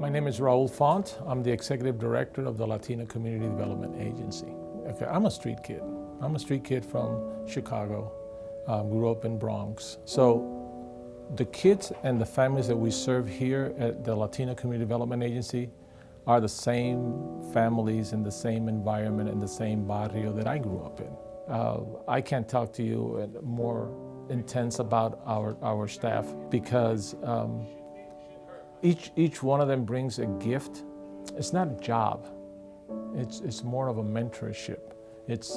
My name is Raul Font. I'm the Executive Director of the Latino Community Development Agency. Okay, I'm a street kid. I'm a street kid from Chicago, grew up in Bronx. So the kids and the families that we serve here at the Latino Community Development Agency are the same families in the same environment in the same barrio that I grew up in. I can't talk to you more intense about our staff because each one of them brings a gift. It's not a job. It's more of a mentorship. It's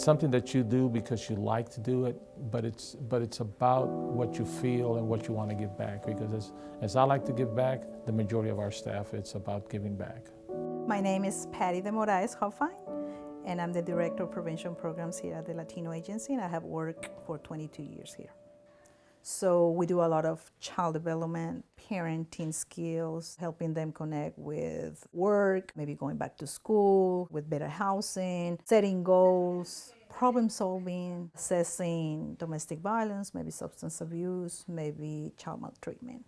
something that you do because you like to do it, but it's about what you feel and what you want to give back. Because as I like to give back, the majority of our staff, it's about giving back. My name is Patty de Moraes Hoffine, and I'm the Director of Prevention Programs here at the Latino Agency, and I have worked for 22 years here. So we do a lot of child development, parenting skills, helping them connect with work, maybe going back to school, with better housing, setting goals, problem solving, assessing domestic violence, maybe substance abuse, maybe child maltreatment.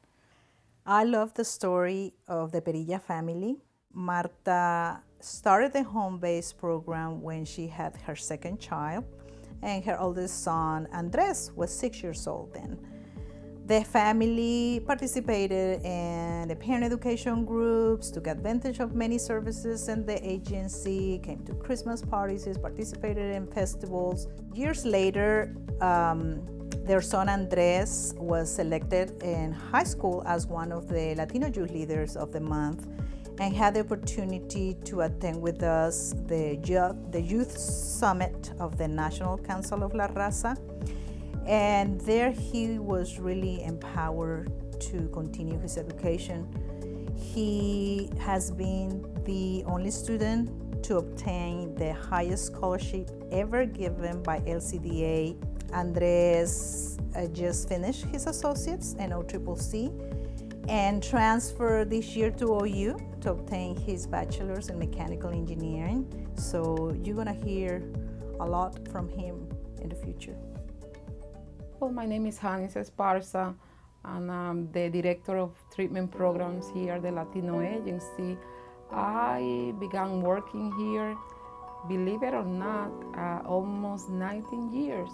I love the story of the Perilla family. Marta started the home-based program when she had her second child, and her oldest son, Andres, was 6 years old then. The family participated in the parent education groups, took advantage of many services in the agency, came to Christmas parties, participated in festivals. Years later, their son Andres was selected in high school as one of the Latino Youth Leaders of the Month and had the opportunity to attend with us the Youth Summit of the National Council of La Raza. And there he was really empowered to continue his education. He has been the only student to obtain the highest scholarship ever given by LCDA. Andres just finished his associates in OCCC and transferred this year to OU to obtain his bachelor's in mechanical engineering. So you're gonna hear a lot from him in the future. Well, my name is Janis Esparza, and I'm the Director of Treatment Programs here at the Latino Agency. I began working here, believe it or not, almost 19 years.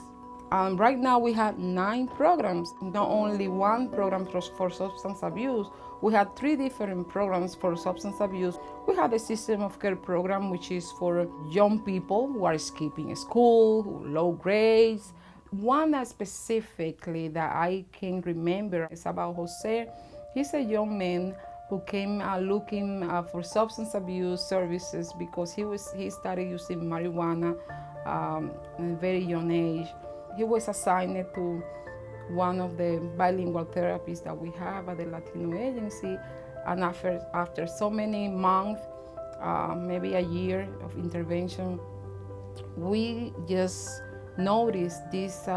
Right now we have 9 programs, not only one program for substance abuse. We have 3 different programs for substance abuse. We have a system of care program, which is for young people who are skipping school, low grades. One that specifically that I can remember is about Jose. He's a young man who came looking for substance abuse services because he started using marijuana at a very young age. He was assigned to one of the bilingual therapies that we have at the Latino Agency, and after so many months, maybe a year of intervention, we just noticed this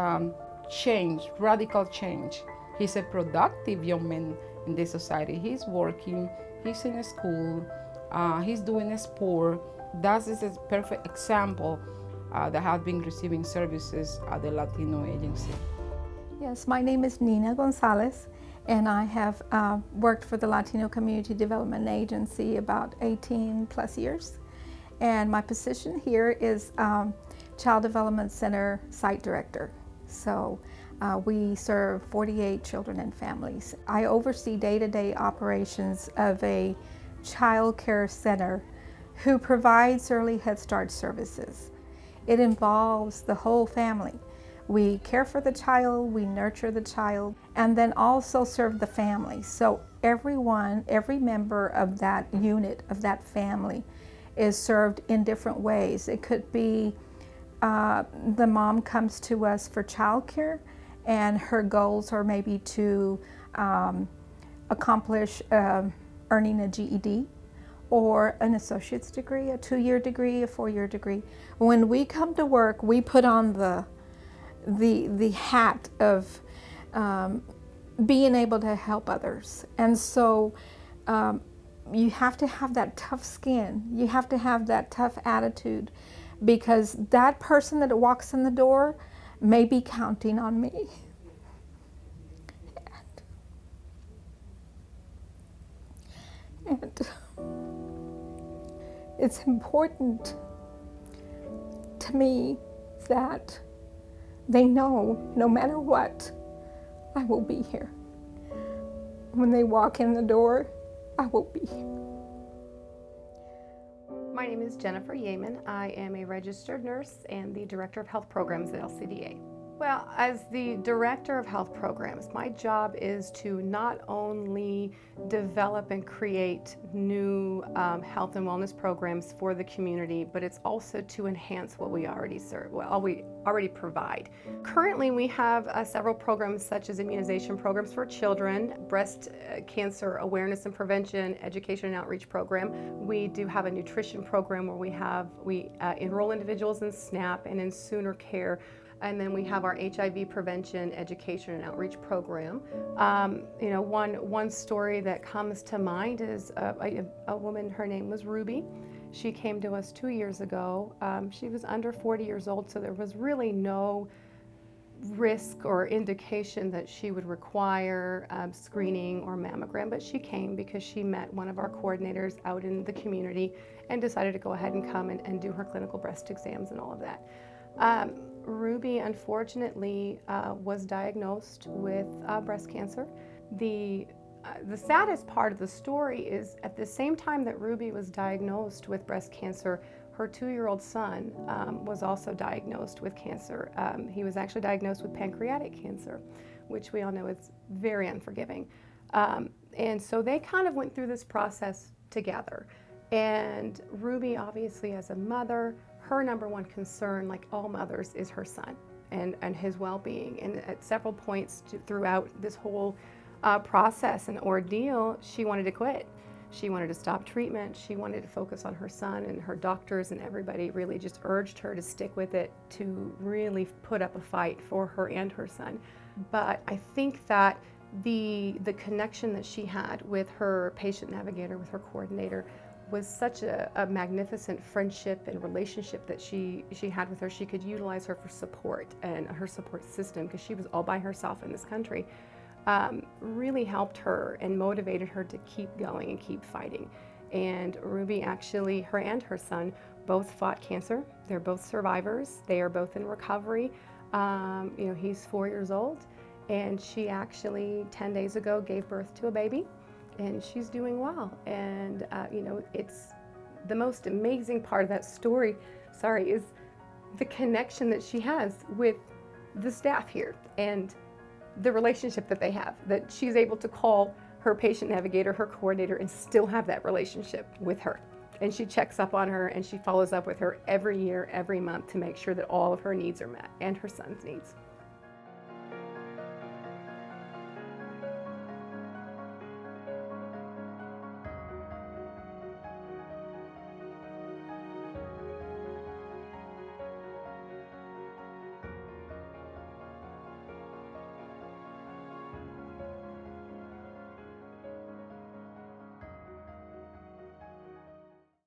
change, radical change. He's a productive young man in the society. He's working, he's in school, he's doing a sport. That is a perfect example that has been receiving services at the Latino Agency. Yes, my name is Nina Gonzalez, and I have worked for the Latino Community Development Agency about 18 plus years. And my position here is Child Development Center Site Director. So we serve 48 children and families. I oversee day-to-day operations of a child care center who provides early Head Start services. It involves the whole family. We care for the child, we nurture the child, and then also serve the family. So everyone, every member of that unit, of that family, is served in different ways. It could be the mom comes to us for childcare, and her goals are maybe to accomplish earning a GED or an associate's degree, a 2-year degree, a 4-year degree. When we come to work, we put on the hat of being able to help others. And so you have to have that tough skin. You have to have that tough attitude, because that person that walks in the door may be counting on me. And it's important to me that they know no matter what, I will be here. When they walk in the door, I will be here. My name is Jennifer Yeaman. I am a registered nurse and the Director of Health Programs at LCDA. Well, as the Director of Health Programs, my job is to not only develop and create new health and wellness programs for the community, but it's also to enhance what we already serve, we already provide. Currently, we have several programs such as immunization programs for children, breast cancer awareness and prevention, education and outreach program. We do have a nutrition program where we enroll individuals in SNAP and in Sooner Care. And then we have our HIV prevention, education, and outreach program. One story that comes to mind is a woman, her name was Ruby. She came to us 2 years ago. She was under 40 years old, so there was really no risk or indication that she would require screening or mammogram, but she came because she met one of our coordinators out in the community and decided to go ahead and come and do her clinical breast exams and all of that. Ruby, unfortunately, was diagnosed with breast cancer. The saddest part of the story is at the same time that Ruby was diagnosed with breast cancer, her 2-year-old son was also diagnosed with cancer. He was actually diagnosed with pancreatic cancer, which we all know is very unforgiving. And so they kind of went through this process together. And Ruby, obviously, as a mother, her number one concern, like all mothers, is her son and his well-being. And at several points throughout this whole process and ordeal, she wanted to quit. She wanted to stop treatment. She wanted to focus on her son, and her doctors and everybody really just urged her to stick with it, to really put up a fight for her and her son. But I think that the connection that she had with her patient navigator, with her coordinator, was such a magnificent friendship and relationship that she had with her. She could utilize her for support, and her support system, because she was all by herself in this country, really helped her and motivated her to keep going and keep fighting. And Ruby actually, her and her son, both fought cancer. They're both survivors. They are both in recovery. He's 4 years old, and she actually 10 days ago gave birth to a baby. And she's doing well. And, it's the most amazing part of that story, is the connection that she has with the staff here and the relationship that they have, that she's able to call her patient navigator, her coordinator, and still have that relationship with her. And she checks up on her and she follows up with her every year, every month, to make sure that all of her needs are met and her son's needs.